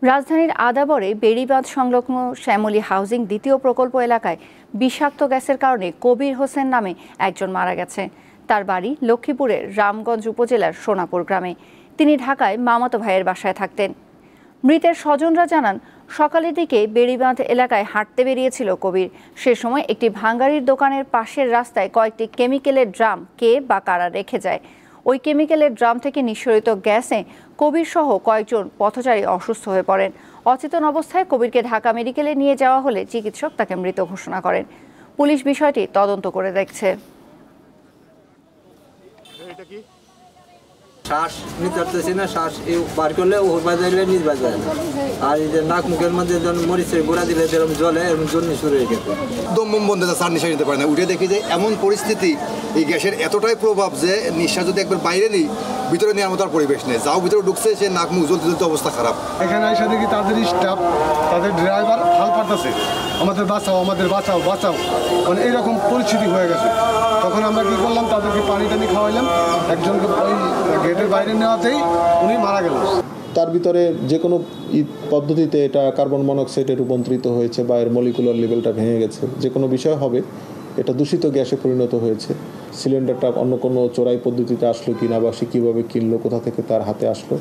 রাজধানীর আদাবরে বেড়িবাঁধ সংলগ্ন শ্যামলী হাউজিং দ্বিতীয় প্রকল্প এলাকায় বিষাক্ত গ্যাসের কারণে কবির হোসেন নামে একজন মারা গেছে। তার বাড়ি লক্ষ্মীপুরের রামগঞ্জ উপজেলার সোনাপুর গ্রামে। তিনি ঢাকায় মামাতো ভাইয়ের বাসায় থাকতেন। মৃতের স্বজনরা জানান, সকালের দিকে বেড়িবাঁধ এলাকায় হাঁটতে বেরিয়েছিল কবির। সে সময় একটি ভাঙ্গারির দোকানের পাশের রাস্তায় কয়েকটি কেমিক্যালের ড্রাম কে বা কারা রেখে যায়। ওই কেমিক্যালের ড্রাম থেকে নিঃসরিত গ্যাসে কবির সহ কয়েকজন পথচারী অসুস্থ হয়ে পড়েন। অচেতন অবস্থায় কবিরকে ঢাকা মেডিকেলে নিয়ে যাওয়া হলে চিকিৎসক তাকে মৃত ঘোষণা করেন। পুলিশ বিষয়টি তদন্ত করে দেখছে। শ্বাস নিতে পারতেছি না, শ্বাস বার করলে ও বাজাইলে নিজ বাজায় না। আর এই যে নাক মুখের মধ্যে যখন মরিচের গোড়া দিলে যেরকম জলে এরকম জন্য শুরু হয়ে গেছে। দম বন্ধ স্যার নিঃশ্বাস নিতে পারে না। উঠে দেখি যে এমন পরিস্থিতি, এই গ্যাসের এতটাই প্রভাব যে নিঃশ্বাস যদি একবার বাইরে নিই, ভিতরে নেওয়ার মতো আর পরিবেশ নেই। যাও ভিতরে ঢুকছে, সে নাক মুখ জ্বলতে জ্বলতে অবস্থা খারাপ। এখানে এসে দেখি তাদের স্টাফ, তাদের ড্রাইভার হাল পাঠাচ্ছে, আমাদের বাঁচাও, আমাদের বাঁচাও, বাঁচাও, মানে এইরকম পরিস্থিতি হয়ে গেছে। তখন আমরা কী করলাম, তাদেরকে পানি টানি খাওয়াইলাম। একজনকে ওই গেটের বাইরে নেওয়াতেই উনি মারা গেল। তার ভিতরে যে কোনো পদ্ধতিতে এটা কার্বন মনোক্সাইডে রূপান্তরিত হয়েছে বা এর মলিকুলার লেভেলটা ভেঙে গেছে, যে কোনো বিষয় হবে, এটা দূষিত গ্যাসে পরিণত হয়েছে। সিলিন্ডারটা অন্য কোনো চোরাই পদ্ধতিতে আসলো কিনা বা সে কীভাবে কিনলো, কোথা থেকে তার হাতে আসলো,